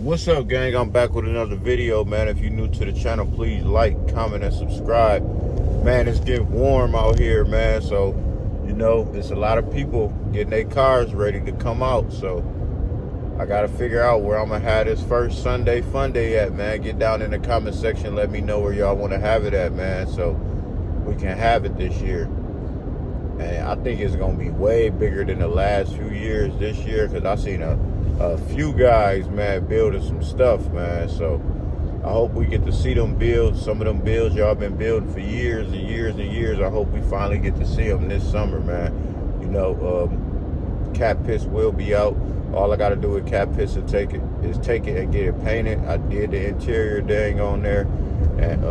What's up, gang? I'm back with another video, man. If you're new to the channel, please like, comment, and subscribe. Man, it's getting warm out here, man. So, it's a lot of people getting their cars ready to come out. So, I got to figure out where I'm going to have this first Sunday fun day at, man. Get down in the comment section. Let me know where y'all want to have it at, man. So, we can have it this year. And I think it's going to be way bigger than the last few years this year, because I seen a few guys, man, building some stuff, man. So I hope we get to see them build. Some of them builds y'all been building for years and years and years. I hope we finally get to see them this summer, man. Cat Piss will be out. All I got to do with Cat Piss is take it and get it painted. I did the interior dang on there, and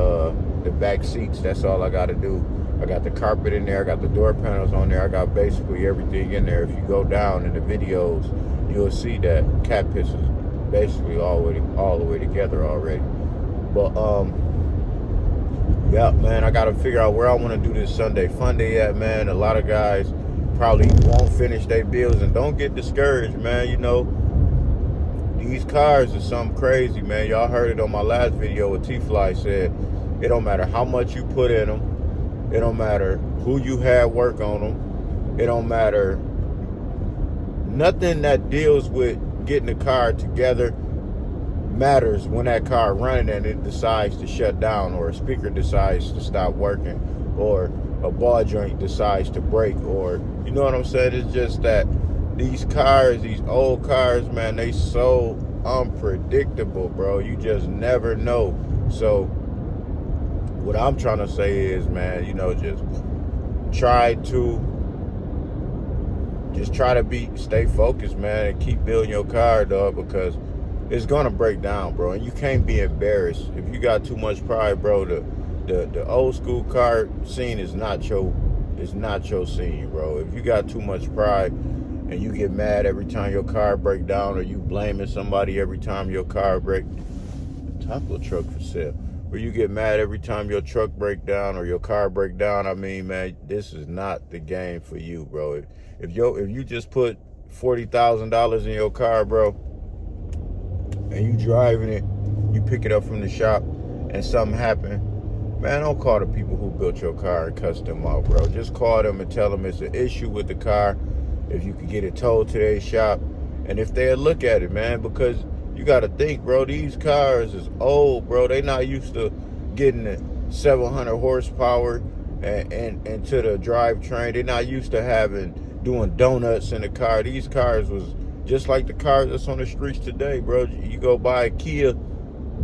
the back seats. That's all I got to do. I got the carpet in there. I got the door panels on there. I got basically everything in there. If you go down in the videos, you'll see that Cat Piss is basically all the way together already. But yeah, man, I gotta figure out where I want to do this Sunday fun day at, man. A lot of guys probably won't finish their bills, and don't get discouraged, man. These cars are something crazy, man. Y'all heard it on my last video with T-Fly. Said it don't matter how much you put in them. It don't matter who you had work on them. It don't matter nothing that deals with getting the car together matters when that car running and it decides to shut down, or a speaker decides to stop working, or a ball joint decides to break, or you know what I'm saying? It's just that these cars, these old cars, man, they so unpredictable, bro. You just never know. So what I'm trying to say is, man, just try to stay focused, man, and keep building your car, dog, because it's gonna break down, bro, and you can't be embarrassed. If you got too much pride, bro, the old school car scene is not your scene, bro. If you got too much pride and you get mad every time your car break down, or you blaming somebody every time your car break, taco truck for sale, where you get mad every time your truck break down or your car break down, I mean, man, this is not the game for you, bro. If you just put $40,000 in your car, bro, and you driving it, you pick it up from the shop, and something happened, man, don't call the people who built your car and cuss them out, bro. Just call them and tell them it's an issue with the car, if you could get it towed to their shop, and if they'll look at it, man, because you got to think, bro, these cars is old, bro. They not used to getting the 700 horsepower and to the drivetrain. They not used to doing donuts in the car. These cars was just like the cars that's on the streets today, bro. You go buy a Kia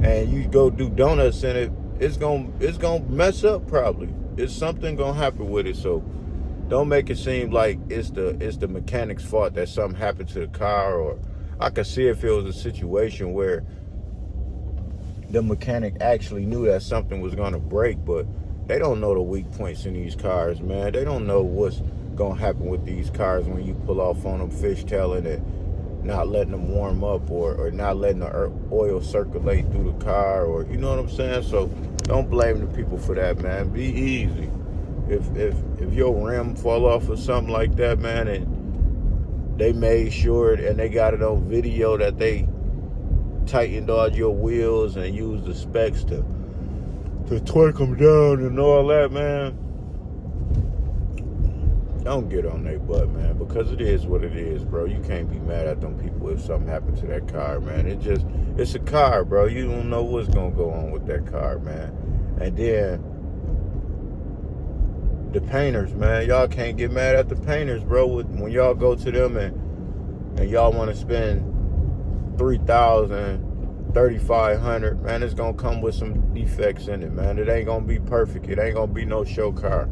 and you go do donuts in it, it's gonna mess up probably. It's something gonna happen with it. So don't make it seem like it's the mechanic's fault that something happened to the car. Or I could see if it was a situation where the mechanic actually knew that something was gonna break, but they don't know the weak points in these cars, man. They don't know what's gonna happen with these cars when you pull off on them, fishtailing it, not letting them warm up, or not letting the oil circulate through the car, or you know what I'm saying? So don't blame the people for that, man. Be easy. If your rim fall off or something like that, man, and they made sure and they got it on video that they tightened all your wheels and used the specs to twerk them down and all that, man, don't get on their butt, man, because it is what it is, bro. You can't be mad at them people if something happened to that car, man. It's a car, bro. You don't know what's gonna go on with that car, man. And then the painters, man, y'all can't get mad at the painters, bro. When y'all go to them and y'all want to spend $3,000, $3,500, man, it's gonna come with some defects in it, man. It ain't gonna be perfect. It ain't gonna be no show car.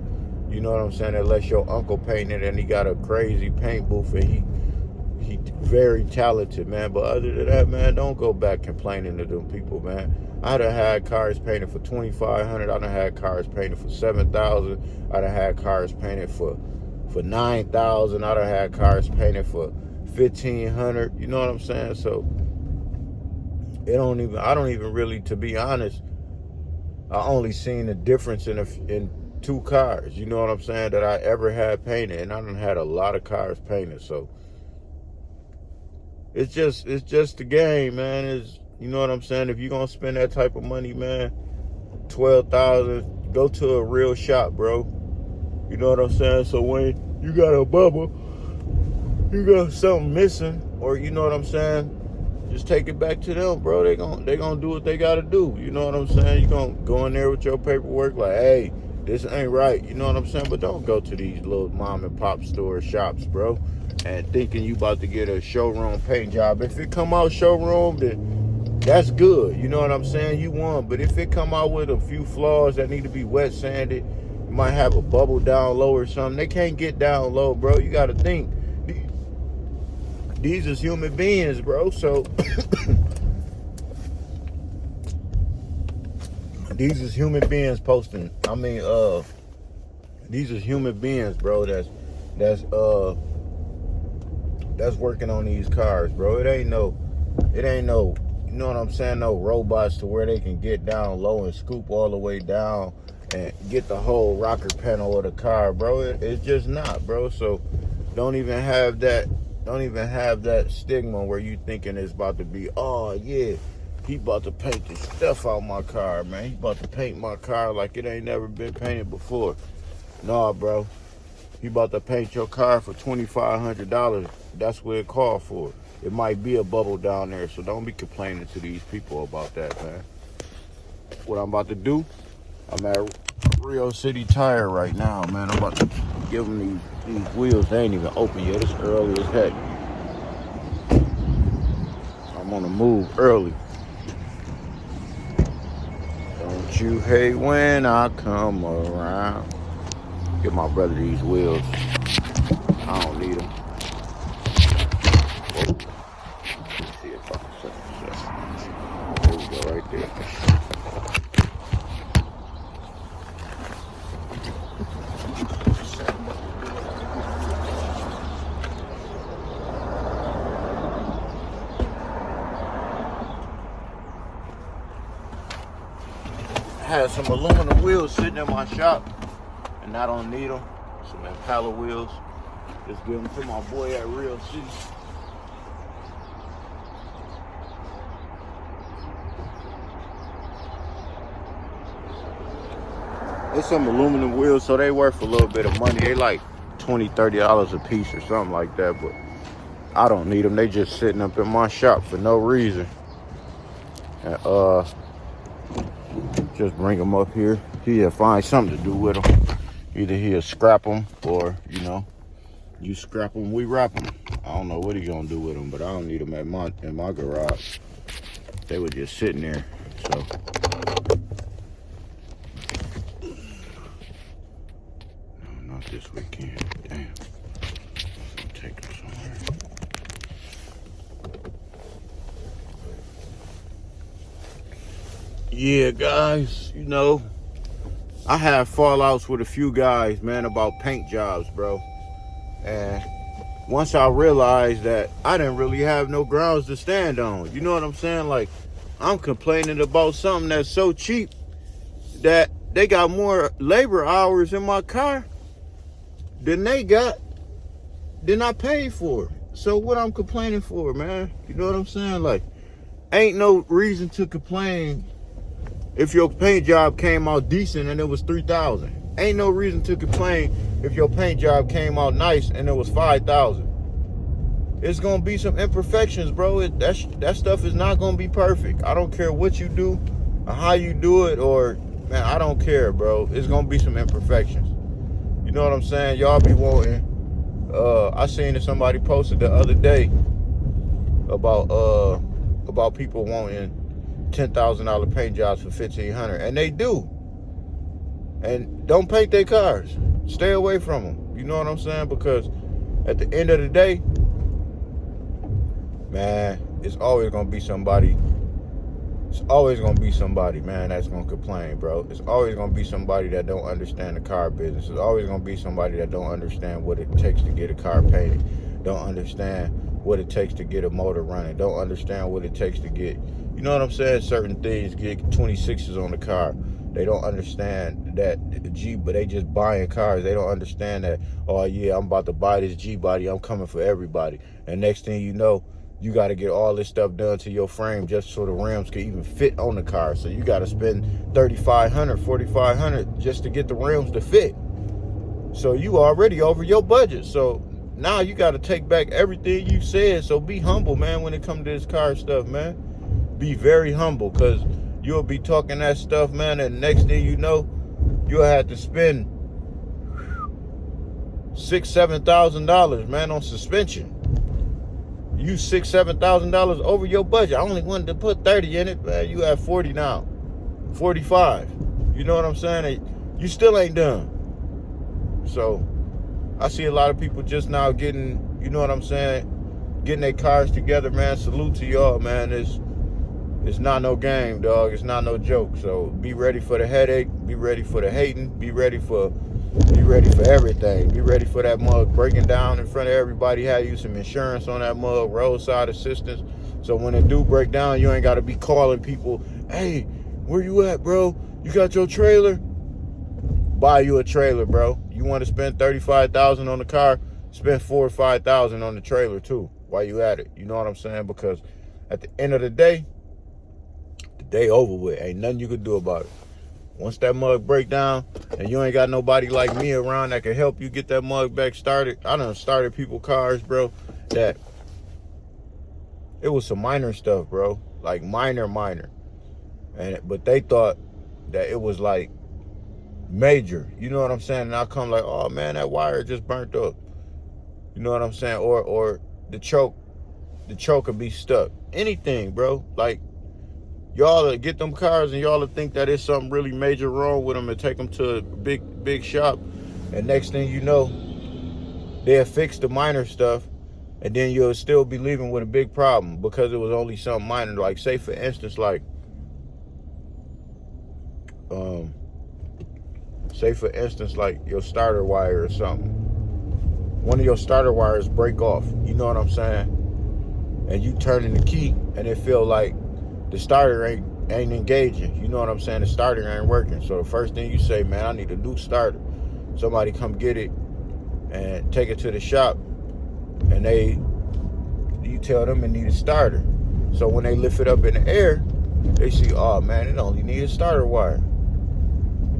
You know what I'm saying? Unless your uncle painted and he got a crazy paint booth and he very talented, man. But other than that, man, don't go back complaining to them people, man. I done had cars painted for $2,500. I done had cars painted for $7,000. I done had cars painted for $9,000. I done had cars painted for $1,500. You know what I'm saying? So I don't even really, to be honest, I only seen the difference in two cars, you know what I'm saying, that I ever had painted, and I done had a lot of cars painted. So it's just the game, man. You know what I'm saying? If you're gonna spend that type of money, man, 12,000, go to a real shop, bro. You know what I'm saying? So when you got a bubble, you got something missing, or you know what I'm saying, just take it back to them, bro. They gonna do what they gotta do. You know what I'm saying? You gonna go in there with your paperwork like, hey, this ain't right. You know what I'm saying? But don't go to these little mom and pop store shops, bro, and thinking you about to get a showroom paint job. If it come out showroom, then that's good. You know what I'm saying? You won. But if it come out with a few flaws that need to be wet sanded, you might have a bubble down low or something. They can't get down low, bro. You gotta think. These is human beings, bro. So these is human beings posting. These is human beings, bro. That's working on these cars, bro. It ain't no, you know what I'm saying? No robots to where they can get down low and scoop all the way down and get the whole rocker panel of the car, bro. It's just not, bro. So don't even have that stigma where you thinking it's about to be, oh yeah, he about to paint the stuff out my car, man. He about to paint my car like it ain't never been painted before. Nah, bro. He about to paint your car for $2,500. That's what it called for. It might be a bubble down there, so don't be complaining to these people about that, man. What I'm about to do, I'm at Rio City Tire right now, man. I'm about to give them these wheels. They ain't even open yet. It's early as heck. I'm on the move early. Don't you hate when I come around? Give my brother these wheels. I don't need them. Whoa. Let's see if I can set this up. There we go, right there. I had some aluminum wheels sitting in my shop, and I don't need them. Some Impala wheels. Just give them to my boy at Rio City. It's some aluminum wheels, so they worth a little bit of money. They like $20, $30 a piece or something like that, but I don't need them. They just sitting up in my shop for no reason. And just bring them up here. He'll find something to do with them. Either he'll scrap them, or you scrap them, we wrap them. I don't know what he gonna do with them, but I don't need them in my garage. They were just sitting there, so. No, not this weekend. Damn. I'll take them somewhere. Yeah, guys, you know, I have fallouts with a few guys, man, about paint jobs, bro. And once I realized that I didn't really have no grounds to stand on, you know what I'm saying? Like, I'm complaining about something that's so cheap that they got more labor hours in my car than I paid for. So what I'm complaining for, man? You know what I'm saying? Like, ain't no reason to complain if your paint job came out decent and it was $3,000. Ain't no reason to complain if your paint job came out nice and it was $5,000. It's gonna be some imperfections, bro. That stuff is not gonna be perfect. I don't care what you do or how you do it, or man, I don't care, bro. It's gonna be some imperfections. You know what I'm saying? Y'all be wanting. I seen that somebody posted the other day about people wanting $10,000 paint jobs for $1,500, and they do. And don't paint their cars. Stay away from them. You know what I'm saying? Because at the end of the day, man, it's always gonna be somebody. It's always gonna be somebody, man, that's gonna complain, bro. It's always gonna be somebody that don't understand the car business. It's always gonna be somebody that don't understand what it takes to get a car painted. Don't understand what it takes to get a motor running. Don't understand what it takes to get, you know what I'm saying, certain things, get 26s on the car. They don't understand that but they just buying cars. They don't understand that, oh yeah, I'm about to buy this G body, I'm coming for everybody. And next thing you know, you got to get all this stuff done to your frame just so the rims can even fit on the car. So you got to spend $3,500, $4,500 just to get the rims to fit. So you already over your budget. So now you got to take back everything you said. So be humble, man, when it comes to this car stuff, man. Be very humble, because you'll be talking that stuff, man, and next thing you know, you'll have to spend $6,000-$7,000, man, on suspension. You $6,000-$7,000 over your budget. I only wanted to put 30 in it, man. You have 40 now, 45. You know what I'm saying? You still ain't done. So I see a lot of people just now getting, you know what I'm saying, getting their cars together, man. Salute to y'all, man. It's not no game, dog. It's not no joke. So be ready for the headache. Be ready for the hating. Be ready for everything. Be ready for that mug breaking down in front of everybody. Have you some insurance on that mug, roadside assistance. So when it do break down, you ain't got to be calling people, hey, where you at, bro? You got your trailer? Buy you a trailer, bro. You want to spend $35,000 on the car? Spend $4,000 or $5,000 on the trailer too while you at it. You know what I'm saying? Because at the end of the day over with. Ain't nothing you can do about it. Once that mug break down and you ain't got nobody like me around that can help you get that mug back started. I done started people cars, bro, that it was some minor stuff, bro. Like minor. But they thought that it was like major. You know what I'm saying? And I come like, oh man, that wire just burnt up. You know what I'm saying? Or the choke will be stuck. Anything, bro. Like, y'all get them cars and y'all think that it's something really major wrong with them and take them to a big shop. And next thing you know, they'll fix the minor stuff, and then you'll still be leaving with a big problem because it was only something minor. Like, say for instance, like, your starter wire or something. One of your starter wires break off. You know what I'm saying? And you turning the key and it feel like the starter ain't engaging. You know what I'm saying? The starter ain't working. So the first thing you say, man, I need a new starter. Somebody come get it and take it to the shop, and you tell them it need a starter. So when they lift it up in the air, they see, oh man, it only needs a starter wire.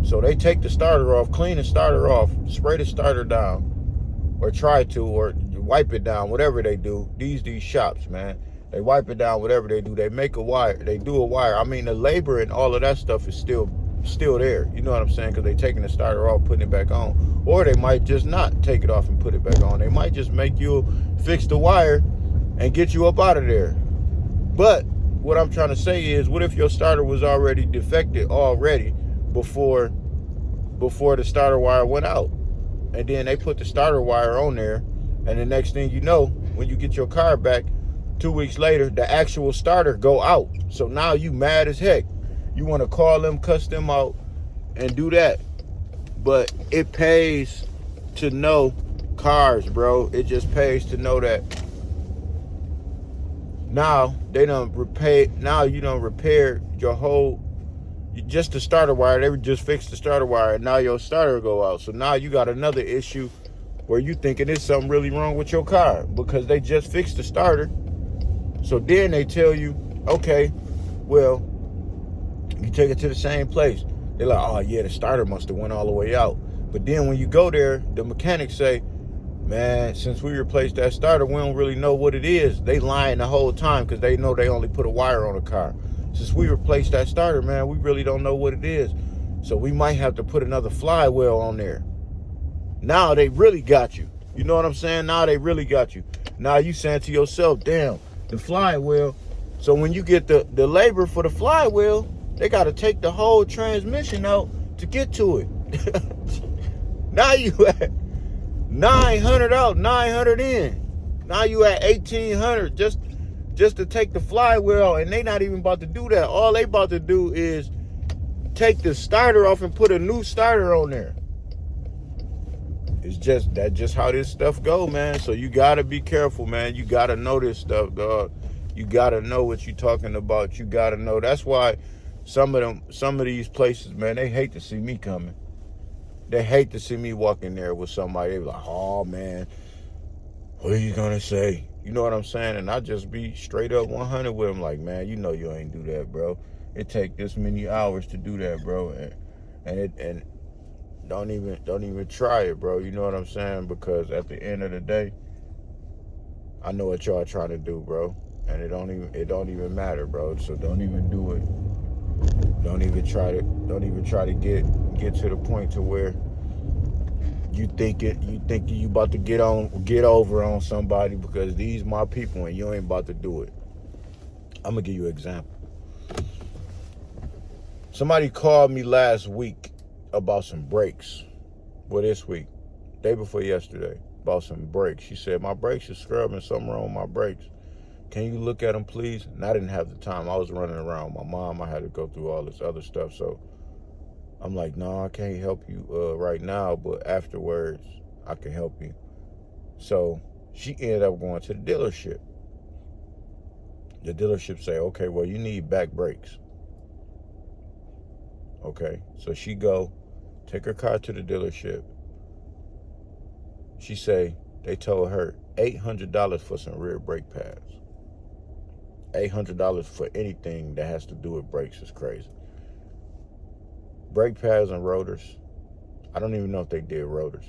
So they take the starter off, clean the starter off, spray the starter down, or try to, or wipe it down, whatever they do. These shops, man, they wipe it down, whatever they do. They make a wire, they do a wire. I mean, the labor and all of that stuff is still there. You know what I'm saying? Because they taking the starter off, putting it back on. Or they might just not take it off and put it back on. They might just make you fix the wire and get you up out of there. But what I'm trying to say is, what if your starter was already defected before the starter wire went out? And then they put the starter wire on there, and the next thing you know, when you get your car back 2 weeks later, the actual starter go out. So now you mad as heck. You want to call them, cuss them out, and do that. But it pays to know cars, bro. It just pays to know that now they done repair. Now you done repair your whole, just the starter wire. They just fixed the starter wire, and now your starter go out. So now you got another issue where you thinking there's something really wrong with your car because they just fixed the starter. So then they tell you, okay, well, you take it to the same place. They're like, oh yeah, the starter must have went all the way out. But then when you go there, the mechanics say, man, since we replaced that starter, we don't really know what it is. They lying the whole time because they know they only put a wire on the car. Since we replaced that starter, man, we really don't know what it is. So we might have to put another flywheel on there. Now they really got you. You know what I'm saying? Now they really got you. Now you saying to yourself, damn, the flywheel. So when you get the labor for the flywheel, they got to take the whole transmission out to get to it. Now you at 900 out, 900 in. Now you at 1800 just to take the flywheel, and they not even about to do that. All they about to do is take the starter off and put a new starter on there. It's just how this stuff go, man. So you gotta be careful, man. You gotta know this stuff, dog. You gotta know what you're talking about. You gotta know. That's why some of these places, man, they hate to see me coming. They hate to see me walk in there with somebody. They be like, oh man, what are you gonna say? You know what I'm saying? And I just be straight up 100 with him, like, man, you know you ain't do that, bro. It take this many hours to do that, bro, and don't even try it, bro. You know what I'm saying? Because at the end of the day, I know what y'all trying to do, bro, and it don't even matter, bro. So don't even do it. Don't even try to get to the point to where you think you about to get over on somebody, because these my people and you ain't about to do it. I'm gonna give you an example. Somebody called me last week about some brakes. Well, this week, day before yesterday, about some brakes. She said, my brakes are scrubbing, something wrong with my brakes. Can you look at them, please? And I didn't have the time. I was running around with my mom. I had to go through all this other stuff. So I'm like, no, I can't help you right now, but afterwards, I can help you. So she ended up going to the dealership. The dealership say, okay, well, you need back brakes. Okay, so she go, take her car to the dealership. She say, they told her $800 for some rear brake pads. $800 for anything that has to do with brakes is crazy. Brake pads and rotors. I don't even know if they did rotors.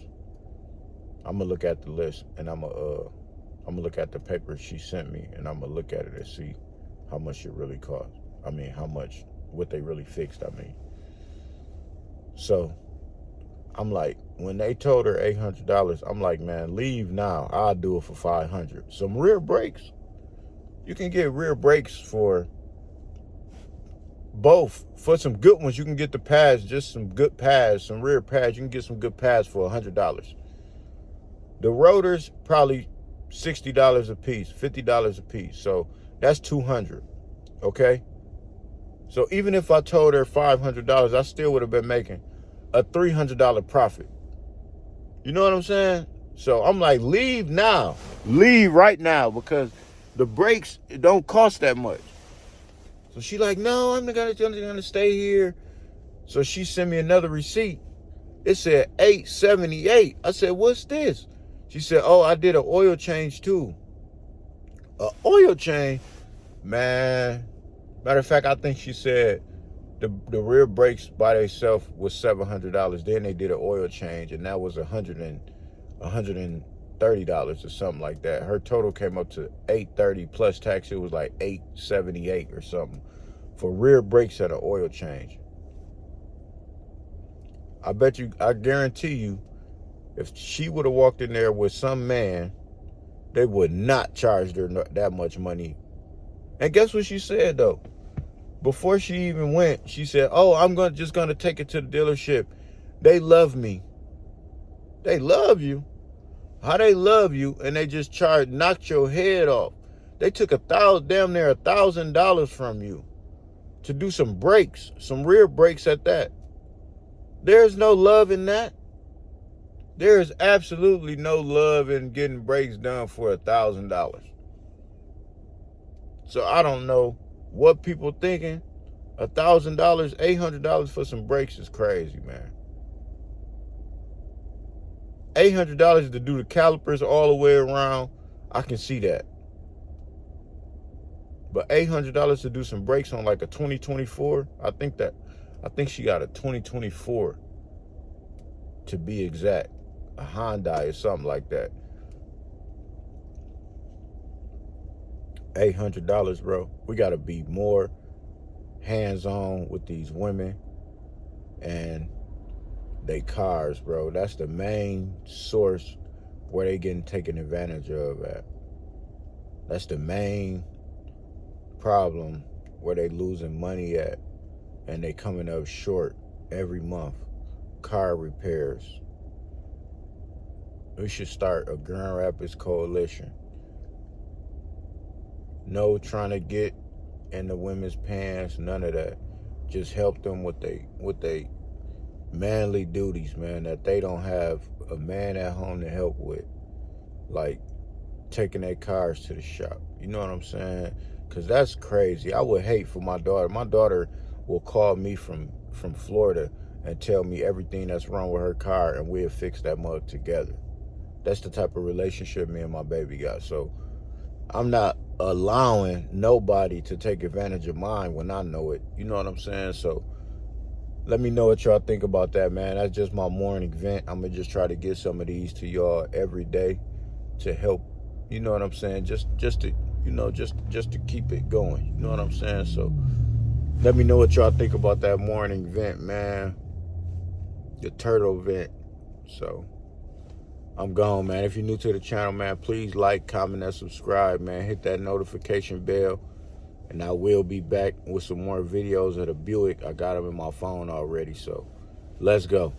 I'm gonna look at the list, and I'm gonna look at the paper she sent me, and I'm gonna look at it and see how much it really cost. I mean, what they really fixed, I mean. So I'm like, when they told her $800, I'm like, man, leave now. I'll do it for $500. Some rear brakes. You can get rear brakes for both. For some good ones, you can get the pads, just some good pads, some rear pads. You can get some good pads for $100. The rotors, probably $60 a piece, $50 a piece. So that's $200. Okay? So even if I told her $500, I still would have been making a $300 profit. You know what I'm saying? So I'm like, leave now. Leave right now, because the brakes don't cost that much. So she like, no, I'm gonna stay here. So she sent me another receipt. It said $878. I said, what's this? She said, oh, I did an oil change too. An oil change? Man. Matter of fact, I think she said the rear brakes by themselves was $700. Then they did an oil change, and that was $130 or something like that. Her total came up to $830 plus tax. It was like $878 or something for rear brakes and an oil change. I guarantee you, if she would have walked in there with some man, they would not charge her that much money. And guess what she said though? Before she even went, she said, oh, I'm just gonna take it to the dealership. They love me. They love you? How they love you and they just knocked your head off? They took damn near $1,000 from you to do some brakes, some rear brakes at that. There's no love in that. There is absolutely no love in getting brakes done for $1,000. So I don't know what people thinking. $1,000, $800 for some brakes is crazy, man. $800 to do the calipers all the way around, I can see that. But $800 to do some brakes on like a 2024, I think she got a 2024 to be exact, a Hyundai or something like that. $800, bro. We got to be more hands-on with these women and they cars, bro. That's the main source where they getting taken advantage of at. That's the main problem where they losing money at, and they coming up short every month. Car repairs. We should start a Grand Rapids coalition. No trying to get in the women's pants, none of that. Just help them with they manly duties, man, that they don't have a man at home to help with, like taking their cars to the shop. You know what I'm saying? Because that's crazy. I would hate for my daughter. My daughter will call me from Florida and tell me everything that's wrong with her car, and we'll fix that mug together. That's the type of relationship me and my baby got. So I'm not allowing nobody to take advantage of mine when I know it. You know what I'm saying? So let me know what y'all think about that, man. That's just my morning vent. I'm gonna just try to get some of these to y'all every day to help. You know what I'm saying? Just to, just to keep it going. You know what I'm saying? So let me know what y'all think about that morning vent, man. The turtle vent. So I'm gone, man. If you're new to the channel, man, please like, comment, and subscribe, man. Hit that notification bell. And I will be back with some more videos of the Buick. I got them in my phone already, so let's go.